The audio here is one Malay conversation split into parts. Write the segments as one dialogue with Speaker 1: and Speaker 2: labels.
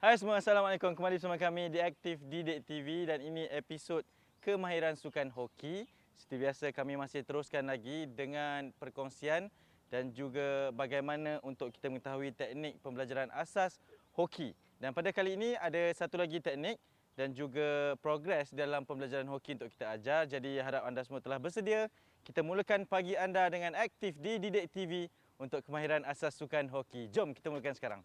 Speaker 1: Hai semua, Assalamualaikum. Kembali bersama kami di Aktif Didik TV dan ini episod kemahiran sukan hoki. Seperti biasa kami masih teruskan lagi dengan perkongsian dan juga bagaimana untuk kita mengetahui teknik pembelajaran asas hoki. Dan pada kali ini ada satu lagi teknik dan juga progres dalam pembelajaran hoki untuk kita ajar. Jadi harap anda semua telah bersedia. Kita mulakan pagi anda dengan Aktif di Didik TV untuk kemahiran asas sukan hoki. Jom kita mulakan sekarang.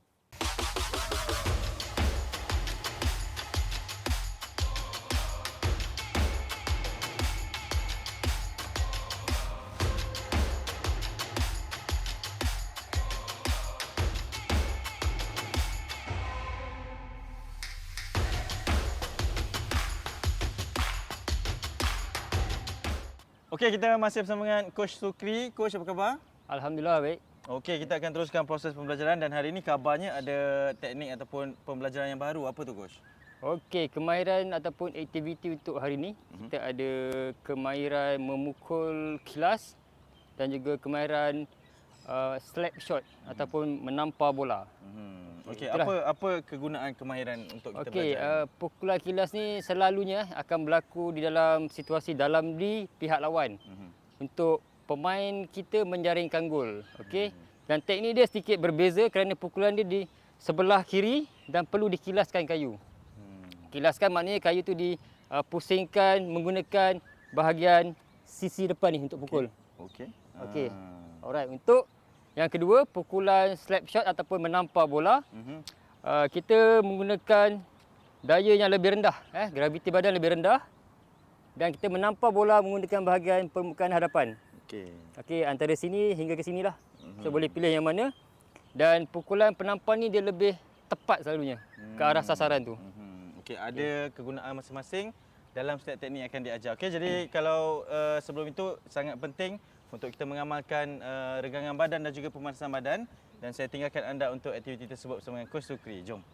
Speaker 1: Okey, kita masih bersama dengan Coach Sukri. Coach, apa khabar?
Speaker 2: Alhamdulillah baik.
Speaker 1: Okey, kita akan teruskan proses pembelajaran dan hari ini kabarnya ada teknik ataupun pembelajaran yang baru. Apa tu, Coach?
Speaker 2: Okey, kemahiran ataupun aktiviti untuk hari ini, kita ada kemahiran memukul kilas dan juga kemahiran slap shot ataupun menampar bola.
Speaker 1: Okey,
Speaker 2: Itulah.
Speaker 1: apa kegunaan kemahiran untuk kita
Speaker 2: Okey,
Speaker 1: belajar?
Speaker 2: pukulan kilas ni selalunya akan berlaku di dalam situasi dalam di pihak lawan. Untuk pemain kita menjaringkan gol. Okey. Dan teknik dia sedikit berbeza kerana pukulan dia di sebelah kiri dan perlu dikilaskan kayu. Kilaskan maknanya kayu tu dipusingkan menggunakan bahagian sisi depan ni untuk pukul.
Speaker 1: Okey.
Speaker 2: Okey. Alright, untuk yang kedua, pukulan slap shot ataupun menampar bola. Kita menggunakan daya yang lebih rendah, graviti badan lebih rendah dan kita menampar bola menggunakan bahagian permukaan hadapan.
Speaker 1: Okey.
Speaker 2: Okey, antara sini hingga ke sinilah. So boleh pilih yang mana. Dan pukulan penampar ni dia lebih tepat selalunya ke arah sasaran tu.
Speaker 1: Okey, ada kegunaan masing-masing dalam setiap teknik yang akan diajar. Okey, jadi kalau sebelum itu sangat penting untuk kita mengamalkan regangan badan dan juga pemanasan badan dan saya tinggalkan anda untuk aktiviti tersebut bersama dengan Coach Sukri. Jom.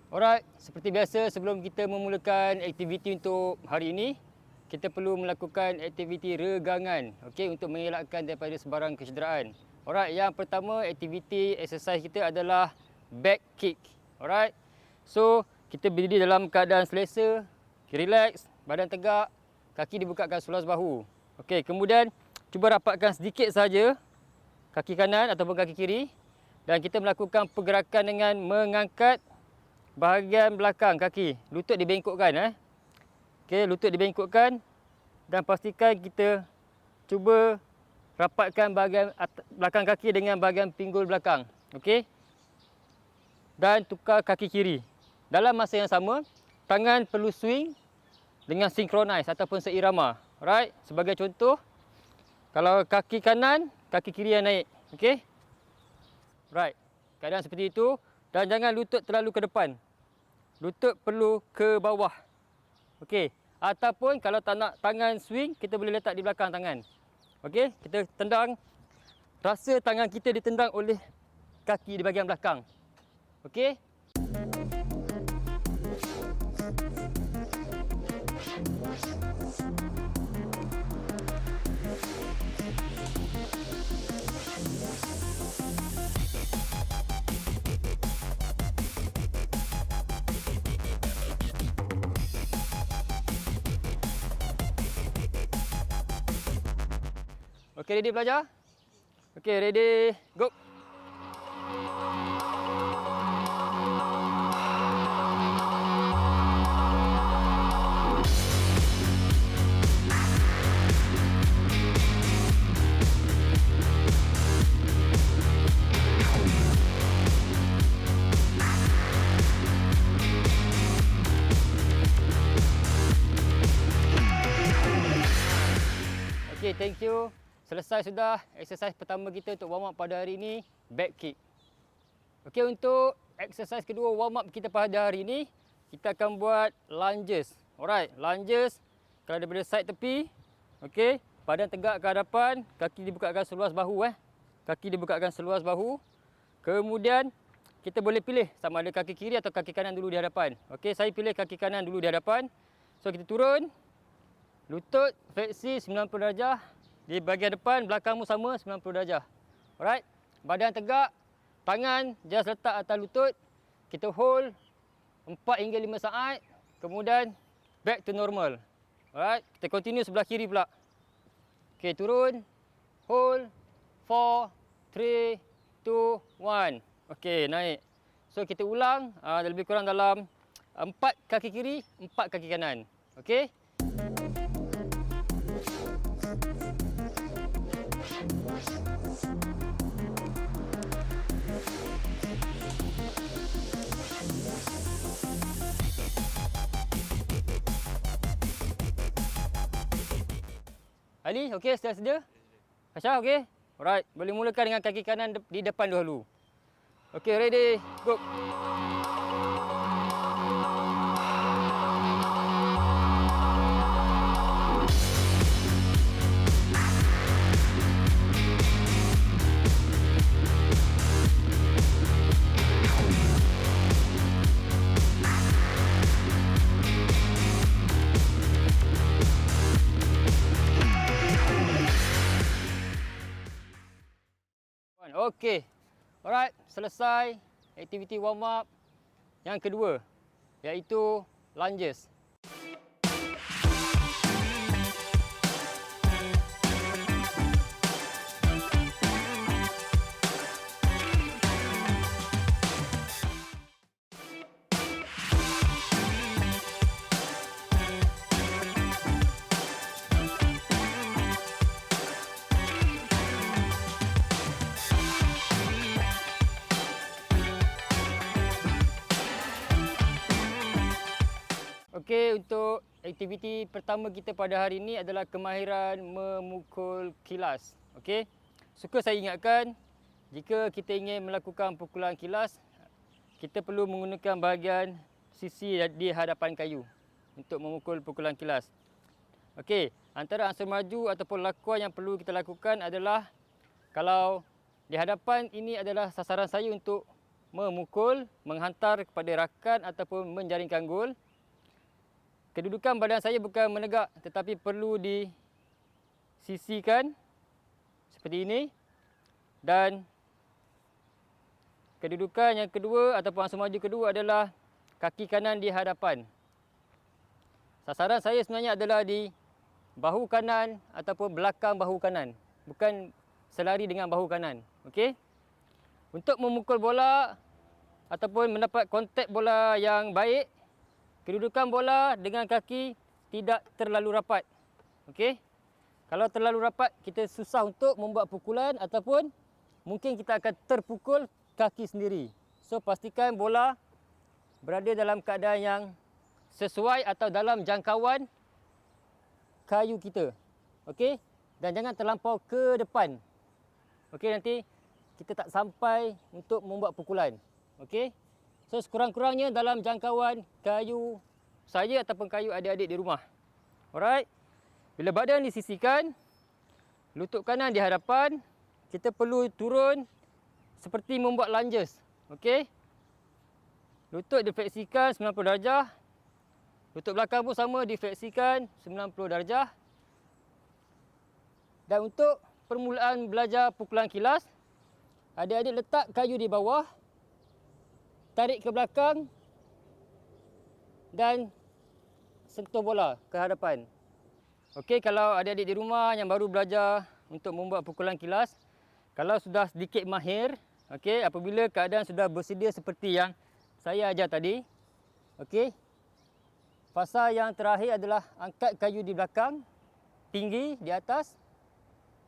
Speaker 2: Alright, seperti biasa sebelum kita memulakan aktiviti untuk hari ini, kita perlu melakukan aktiviti regangan, okey, untuk mengelakkan daripada sebarang kecederaan. Alright, yang pertama aktiviti exercise kita adalah back kick. Alright. So, kita berdiri dalam keadaan selesa, relax, badan tegak, kaki dibukakan seluas bahu. Okey, kemudian cuba rapatkan sedikit saja kaki kanan ataupun kaki kiri dan kita melakukan pergerakan dengan mengangkat bahagian belakang kaki. Lutut dibengkokkan. Okey, lutut dibengkokkan dan pastikan kita cuba rapatkan bahagian belakang kaki dengan bahagian pinggul belakang. Okey. Dan tukar kaki kiri. Dalam masa yang sama, tangan perlu swing dengan synchronize ataupun seirama. Alright, sebagai contoh, kalau kaki kanan, kaki kiri yang naik. Okey. Right. Keadaan seperti itu dan jangan lutut terlalu ke depan. Lutut perlu ke bawah. Okey. Ataupun kalau tak nak tangan swing, kita boleh letak di belakang tangan. Okey, kita tendang. Rasa tangan kita ditendang oleh kaki di bahagian belakang. Okey. Okey, ready belajar? Okey, ready, go. Okey, thank you. Selesai sudah exercise pertama kita untuk warm up pada hari ini, back kick. Okey, untuk exercise kedua warm up kita pada hari ini, kita akan buat lunges. Alright, lunges kalau daripada side tepi, okey, badan tegak ke hadapan, kaki dibukakan seluas bahu Kaki dibukakan seluas bahu. Kemudian kita boleh pilih sama ada kaki kiri atau kaki kanan dulu di hadapan. Okey, saya pilih kaki kanan dulu di hadapan. So kita turun. Lutut fleksi 90 darjah. Di bahagian depan, belakangmu sama 90 darjah. Alright. Badan tegak, tangan just letak atas lutut. kita hold 4 hingga 5 saat. Kemudian back to normal. Alright, kita continue sebelah kiri pula. Okey, turun. Hold. 4, 3, 2, 1. Okey, naik. So kita ulang lebih kurang dalam 4 kaki kiri, 4 kaki kanan. Okey. Ali, okey, sedia? Fasha, okey? Alright, boleh mulakan dengan kaki kanan di depan dahulu. Okey, ready, go. Okey. Alright, selesai aktiviti warm up yang kedua iaitu lunges. Okey, untuk aktiviti pertama kita pada hari ini adalah kemahiran memukul kilas. Okey. Suka saya ingatkan, jika kita ingin melakukan pukulan kilas, kita perlu menggunakan bahagian sisi di hadapan kayu untuk memukul pukulan kilas. Okey, antara ansur maju ataupun lakuan yang perlu kita lakukan adalah, kalau di hadapan ini adalah sasaran saya untuk memukul, menghantar kepada rakan ataupun menjaringkan gol. Kedudukan badan saya bukan menegak tetapi perlu disisikan seperti ini. Dan kedudukan yang kedua ataupun ansur maju kedua adalah kaki kanan di hadapan. Sasaran saya sebenarnya adalah di bahu kanan ataupun belakang bahu kanan, bukan selari dengan bahu kanan. Okey. Untuk memukul bola ataupun mendapat kontak bola yang baik, kedudukan bola dengan kaki tidak terlalu rapat. Okey. Kalau terlalu rapat, kita susah untuk membuat pukulan ataupun mungkin kita akan terpukul kaki sendiri. So pastikan bola berada dalam keadaan yang sesuai atau dalam jangkauan kayu kita. Okey. Dan jangan terlampau ke depan. Okey, nanti kita tak sampai untuk membuat pukulan. Okey. So sekurang-kurangnya dalam jangkauan kayu saya ataupun kayu adik-adik di rumah. Alright. Bila badan disisikan, lutut kanan di hadapan, kita perlu turun seperti membuat lunges. Okey. Lutut difleksikan 90 darjah. Lutut belakang pun sama, difleksikan 90 darjah. Dan untuk permulaan belajar pukulan kilas, adik-adik letak kayu di bawah, tarik ke belakang dan sentuh bola ke hadapan. Okey, kalau adik-adik di rumah yang baru belajar untuk membuat pukulan kilas, kalau sudah sedikit mahir, okey, apabila keadaan sudah bersedia seperti yang saya ajar tadi, okey, fasa yang terakhir adalah angkat kayu di belakang, tinggi di atas.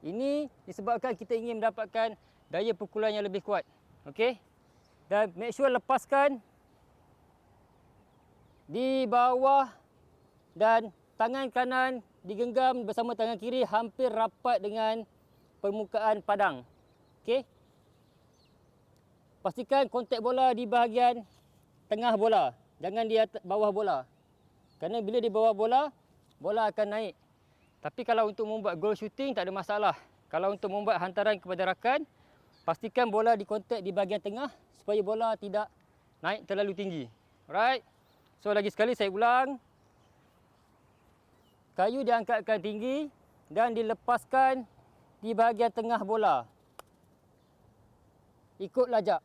Speaker 2: Ini disebabkan kita ingin mendapatkan daya pukulan yang lebih kuat. Okey. Dan make sure lepaskan di bawah dan tangan kanan digenggam bersama tangan kiri hampir rapat dengan permukaan padang. Okey. Pastikan kontak bola di bahagian tengah bola, jangan di bawah bola. Kerana bila di bawah bola, bola akan naik. Tapi kalau untuk membuat goal shooting tak ada masalah. Kalau untuk membuat hantaran kepada rakan, pastikan bola dikontak di bahagian tengah supaya bola tidak naik terlalu tinggi. Alright. So lagi sekali saya ulang. Kayu diangkatkan tinggi dan dilepaskan di bahagian tengah bola. Ikut lajak.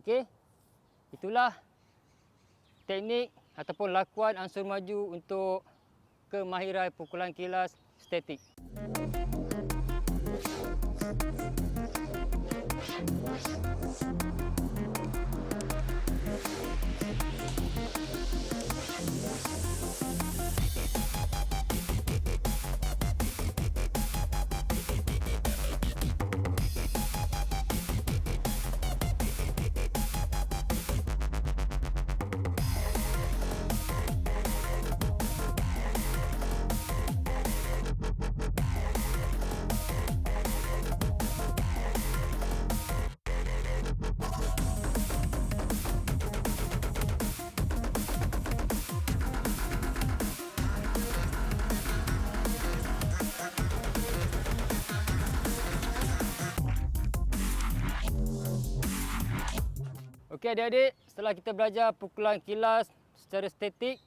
Speaker 2: Okey. Itulah teknik ataupun lakuan ansur maju untuk kemahiran pukulan kilas statik. Okey adik-adik, setelah kita belajar pukulan kilas secara statik,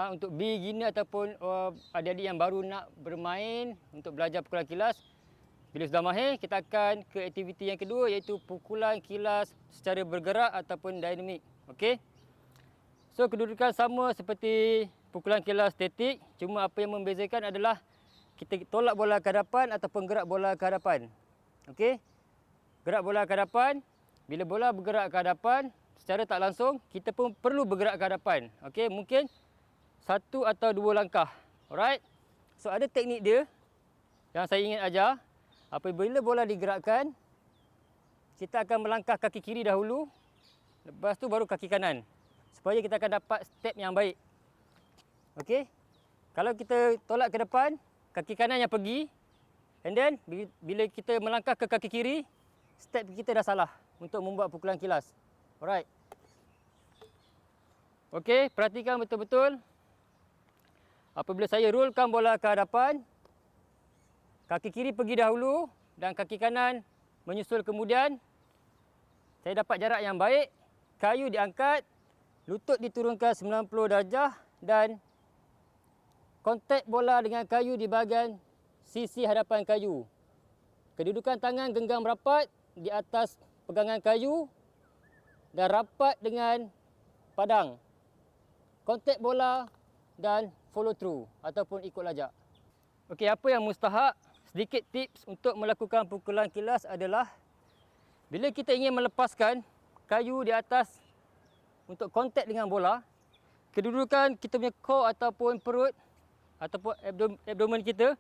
Speaker 2: untuk beginner ataupun adik-adik yang baru nak bermain untuk belajar pukulan kilas, bila sudah mahir, kita akan ke aktiviti yang kedua iaitu pukulan kilas secara bergerak ataupun dinamik. Okey. So kedudukan sama seperti pukulan kilas statik, cuma apa yang membezakan adalah kita tolak bola ke hadapan ataupun gerak bola ke hadapan. Okey. Gerak bola ke hadapan. Bila bola bergerak ke hadapan, secara tak langsung, kita pun perlu bergerak ke hadapan. Okey, mungkin 1 atau 2 langkah. Alright? So, ada teknik dia yang saya ingin ajar. Apabila bola digerakkan, kita akan melangkah kaki kiri dahulu. Lepas tu baru kaki kanan. Supaya kita akan dapat step yang baik. Okey? Kalau kita tolak ke depan, kaki kanan yang pergi. And then, bila kita melangkah ke kaki kiri, step kita dah salah untuk membuat pukulan kilas. Alright. Okey, perhatikan betul-betul. Apabila saya rollkan bola ke hadapan, kaki kiri pergi dahulu dan kaki kanan menyusul kemudian. Saya dapat jarak yang baik, kayu diangkat, lutut diturunkan 90 darjah dan kontak bola dengan kayu di bahagian sisi hadapan kayu. Kedudukan tangan genggam rapat di atas pegangan kayu dan rapat dengan padang. Kontak bola dan follow through ataupun ikut lajak. Okey, apa yang mustahak? Sedikit tips untuk melakukan pukulan kilas adalah bila kita ingin melepaskan kayu di atas untuk kontak dengan bola, kedudukan kita punya core ataupun perut ataupun abdomen kita,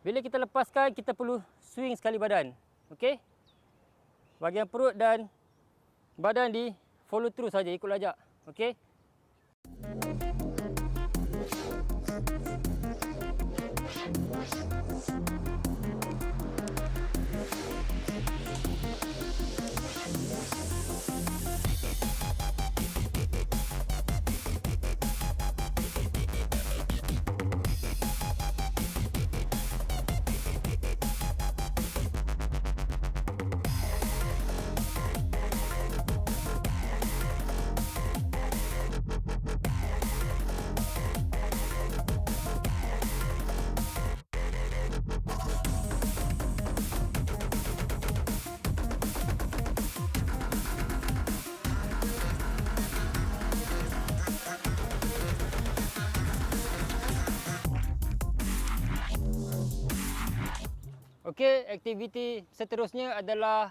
Speaker 2: bila kita lepaskan kita perlu swing sekali badan. Okey? Bahagian perut dan badan di follow through saja, ikut lajak. Okey? Okey, aktiviti seterusnya adalah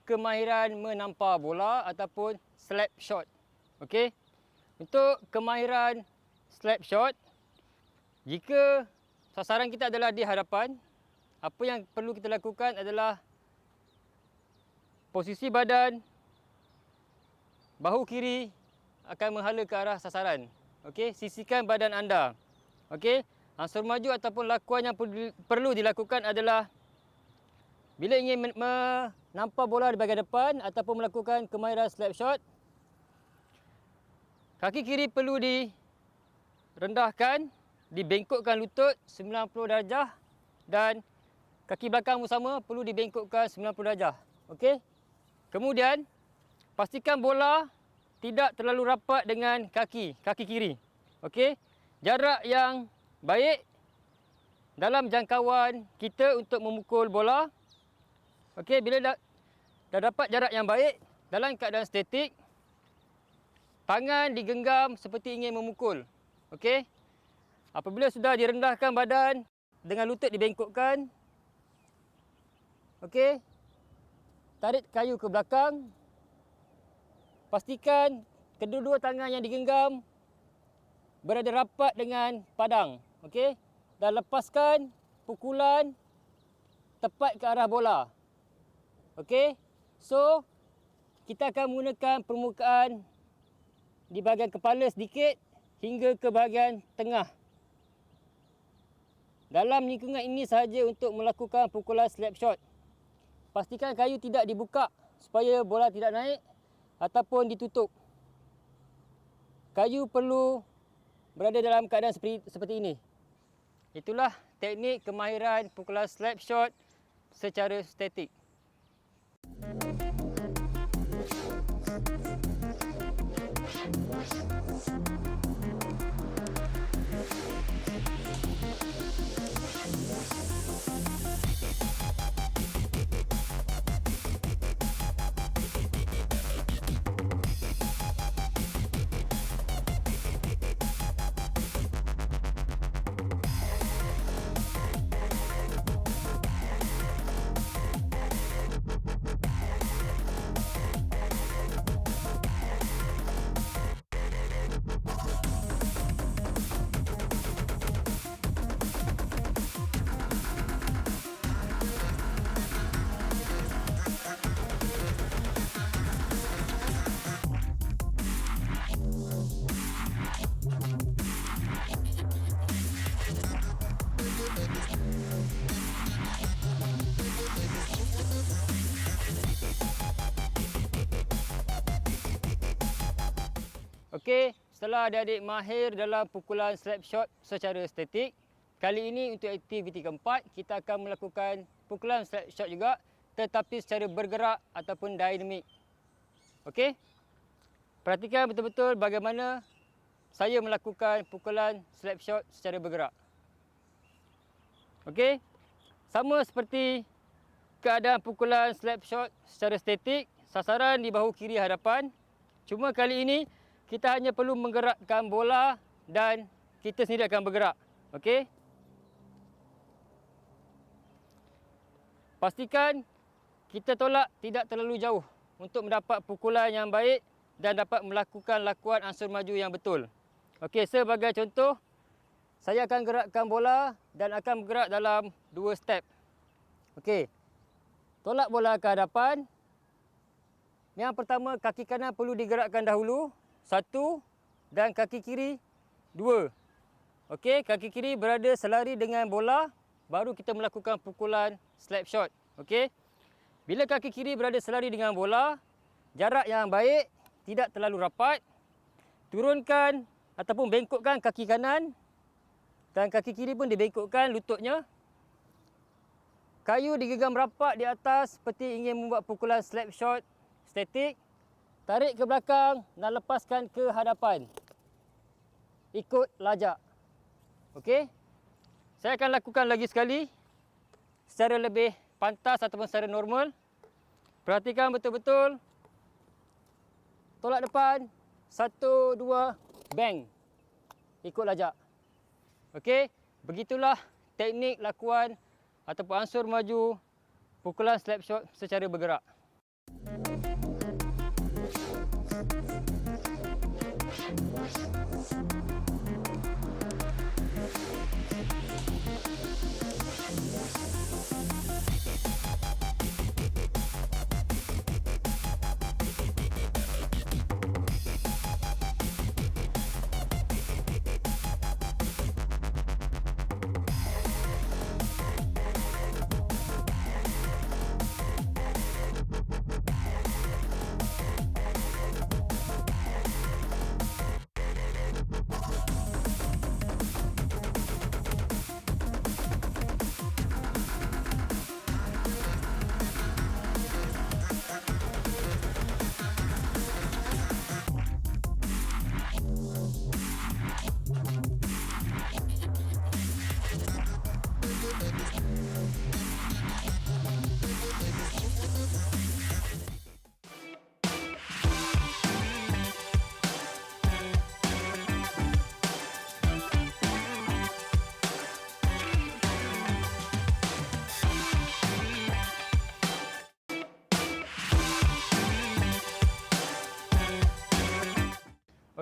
Speaker 2: kemahiran menampar bola ataupun slap shot. Okey. Untuk kemahiran slap shot, jika sasaran kita adalah di hadapan, apa yang perlu kita lakukan adalah posisi badan bahu kiri akan menghala ke arah sasaran. Okey, sisihkan badan anda. Okey, ansur maju ataupun lakuan yang perlu dilakukan adalah bila ingin menampar bola di bahagian depan ataupun melakukan kemahiran slap shot, kaki kiri perlu direndahkan, dibengkokkan lutut 90 darjah dan kaki belakang sama perlu dibengkokkan 90 darjah. Okey? Kemudian, pastikan bola tidak terlalu rapat dengan kaki kiri. Okey? Jarak yang baik dalam jangkauan kita untuk memukul bola. Okey, bila dah dapat jarak yang baik dalam keadaan statik, tangan digenggam seperti ingin memukul. Okey. Apabila sudah direndahkan badan dengan lutut dibengkokkan. Okey. Tarik kayu ke belakang. Pastikan kedua-dua tangan yang digenggam berada rapat dengan padang. Okey. Dan lepaskan pukulan tepat ke arah bola. Okey. So, kita akan menggunakan permukaan di bahagian kepala sedikit hingga ke bahagian tengah. Dalam lingkungan ini sahaja untuk melakukan pukulan slap shot. Pastikan kayu tidak dibuka supaya bola tidak naik ataupun ditutup. Kayu perlu berada dalam keadaan seperti ini. Itulah teknik kemahiran pukulan slap shot secara statik. Okey, setelah adik-adik mahir dalam pukulan slap shot secara statik, kali ini untuk aktiviti keempat, kita akan melakukan pukulan slap shot juga tetapi secara bergerak ataupun dinamik. Okey? Perhatikan betul-betul bagaimana saya melakukan pukulan slap shot secara bergerak. Okey? Sama seperti keadaan pukulan slap shot secara statik, sasaran di bahu kiri hadapan. Cuma kali ini kita hanya perlu menggerakkan bola dan kita sendiri akan bergerak. Okey? Pastikan kita tolak tidak terlalu jauh untuk mendapat pukulan yang baik dan dapat melakukan lakuan ansur maju yang betul. Okey, sebagai contoh, saya akan gerakkan bola dan akan bergerak dalam 2 step. Okey. Tolak bola ke hadapan. Yang pertama, kaki kanan perlu digerakkan dahulu. 1 dan kaki kiri 2. Okey, kaki kiri berada selari dengan bola, baru kita melakukan pukulan slap shot. Okey. Bila kaki kiri berada selari dengan bola, jarak yang baik, tidak terlalu rapat. Turunkan ataupun bengkokkan kaki kanan dan kaki kiri pun dibengkokkan lututnya. Kayu digenggam rapat di atas seperti ingin membuat pukulan slap shot statik. Tarik ke belakang dan lepaskan ke hadapan. Ikut lajak. Okey. Saya akan lakukan lagi sekali secara lebih pantas ataupun secara normal. Perhatikan betul-betul. Tolak depan. 1, 2, bang. Ikut lajak. Okey. Begitulah teknik lakuan ataupun ansur maju pukulan slap shot secara bergerak.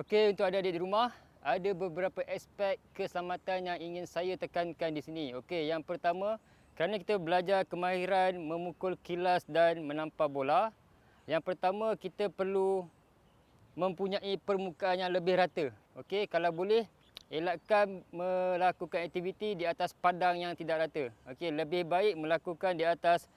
Speaker 2: Okey, untuk adik-adik di rumah, ada beberapa aspek keselamatan yang ingin saya tekankan di sini. Okey, yang pertama, kerana kita belajar kemahiran memukul kilas dan menampar bola, yang pertama kita perlu mempunyai permukaan yang lebih rata. Okey, kalau boleh elakkan melakukan aktiviti di atas padang yang tidak rata. Okey, lebih baik melakukan di atas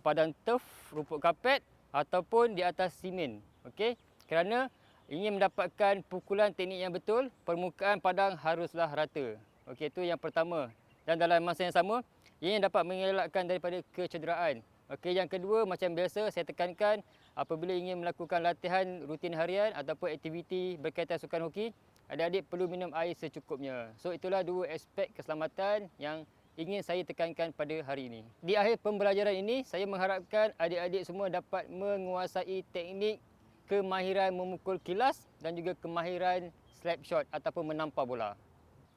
Speaker 2: padang turf, rumput kapet ataupun di atas simen. Okey, kerana ingin mendapatkan pukulan teknik yang betul, permukaan padang haruslah rata. Okey, itu yang pertama. Dan dalam masa yang sama, ia dapat mengelakkan daripada kecederaan. Okey, yang kedua, macam biasa saya tekankan, apabila ingin melakukan latihan rutin harian ataupun aktiviti berkaitan sukan hoki, adik-adik perlu minum air secukupnya. So, itulah dua aspek keselamatan yang ingin saya tekankan pada hari ini. Di akhir pembelajaran ini, saya mengharapkan adik-adik semua dapat menguasai teknik kemahiran memukul kilas dan juga kemahiran slap shot ataupun menampar bola.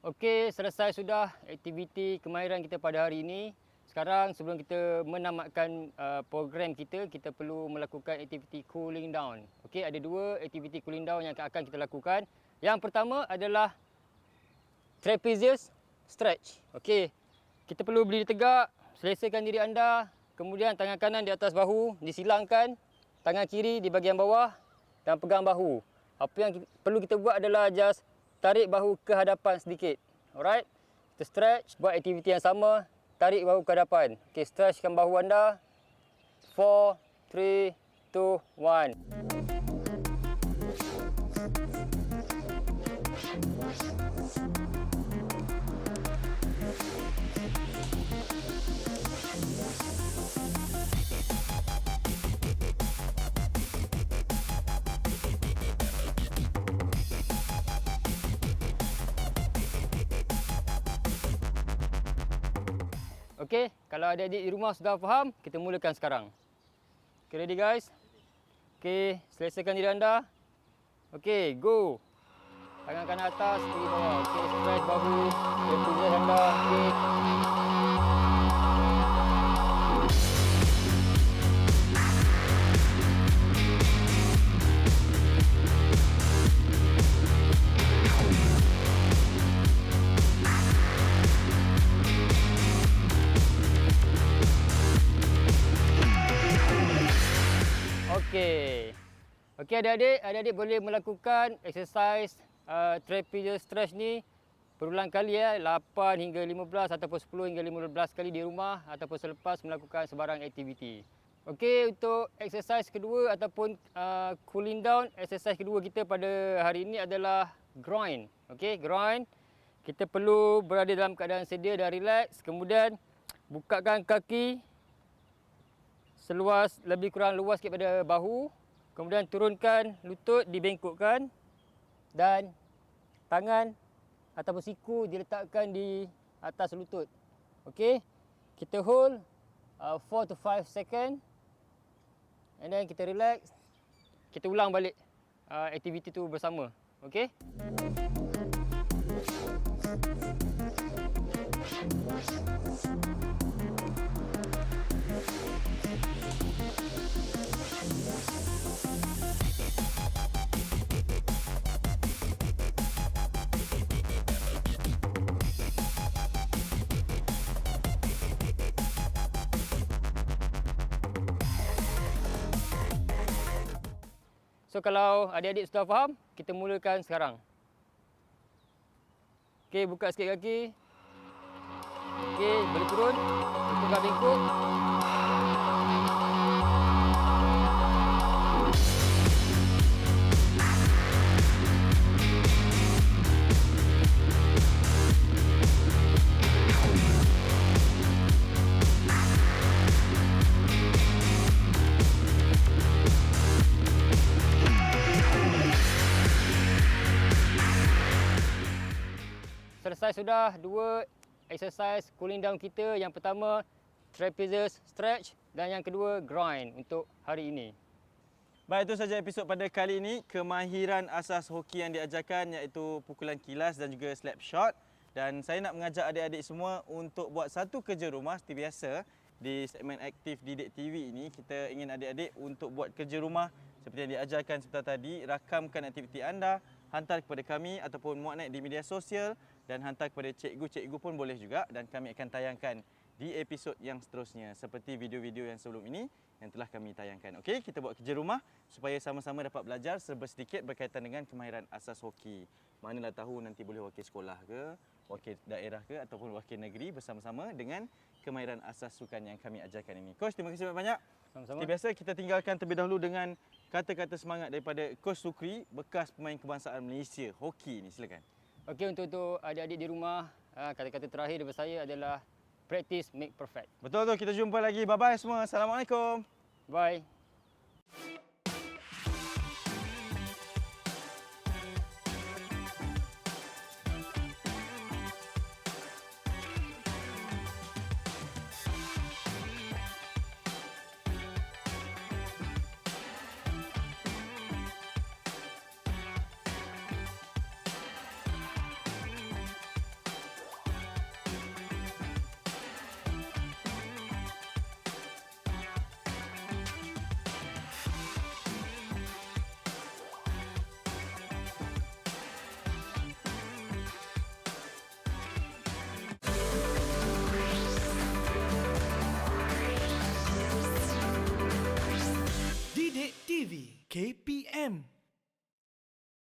Speaker 2: Okey, selesai sudah aktiviti kemahiran kita pada hari ini. Sekarang sebelum kita menamatkan program kita, kita perlu melakukan aktiviti cooling down. Okey, ada dua aktiviti cooling down yang akan kita lakukan. Yang pertama adalah trapezius stretch. Okey, kita perlu berdiri tegak, selesakan diri anda, kemudian tangan kanan di atas bahu, disilangkan, tangan kiri di bahagian bawah dan pegang bahu. Apa yang perlu kita buat adalah just tarik bahu ke hadapan sedikit. Alright? Kita stretch, buat aktiviti yang sama, tarik bahu ke hadapan. Okey, stretchkan bahu anda. 4, 3, 2, 1. Okey, kalau adik-adik di rumah sudah faham, kita mulakan sekarang. Okay, ready guys? Okey, selesakan diri anda. Okey, go. Tangan kanan atas, kiri bawah. Okey, stretch bahu, position anda. Okey. Okey. Okey adik-adik boleh melakukan exercise trapezius stretch ni berulang kali 8 hingga 15 ataupun 10 hingga 15 kali di rumah ataupun selepas melakukan sebarang aktiviti. Okey, untuk exercise kedua ataupun cooling down, exercise kedua kita pada hari ini adalah groin. Okey, groin. Kita perlu berada dalam keadaan sedia dan relax, kemudian bukakan kaki seluas lebih kurang luas sikit pada bahu, kemudian turunkan lutut, dibengkokkan dan tangan ataupun siku diletakkan di atas lutut. Okey, kita hold 4 to 5 second and then kita relax. Kita ulang balik aktiviti tu bersama. Okey. So kalau adik-adik sudah faham, kita mulakan sekarang. Okey, buka sikit kaki. Okey, boleh turun. Tukar bengkok. Selesai sudah dua exercise cooling down kita. Yang pertama trapezius stretch dan yang kedua groin untuk hari ini.
Speaker 1: Baik, itu saja episod pada kali ini. Kemahiran asas hoki yang diajarkan iaitu pukulan kilas dan juga slap shot. Dan saya nak mengajak adik-adik semua untuk buat satu kerja rumah seperti biasa. Di segmen aktif Didik TV ini, kita ingin adik-adik untuk buat kerja rumah seperti yang diajarkan sebentar tadi. Rakamkan aktiviti anda, hantar kepada kami ataupun muat naik di media sosial dan hantar kepada cikgu-cikgu pun boleh juga, dan kami akan tayangkan di episod yang seterusnya seperti video-video yang sebelum ini yang telah kami tayangkan. Okey, kita buat kerja rumah supaya sama-sama dapat belajar serba sedikit berkaitan dengan kemahiran asas hoki. Manalah tahu nanti boleh wakil sekolah ke, wakil daerah ke ataupun wakil negeri bersama-sama dengan kemahiran asas sukan yang kami ajarkan ini. Coach, terima kasih banyak.
Speaker 2: Sama-sama.
Speaker 1: Seperti biasa, kita tinggalkan terlebih dahulu dengan kata-kata semangat daripada Coach Sukri, bekas pemain kebangsaan Malaysia hoki ni. Silakan.
Speaker 2: Okey, untuk adik-adik di rumah, kata-kata terakhir daripada saya adalah practice make perfect.
Speaker 1: Betul tu, kita jumpa lagi. Bye-bye semua. Assalamualaikum.
Speaker 2: Bye.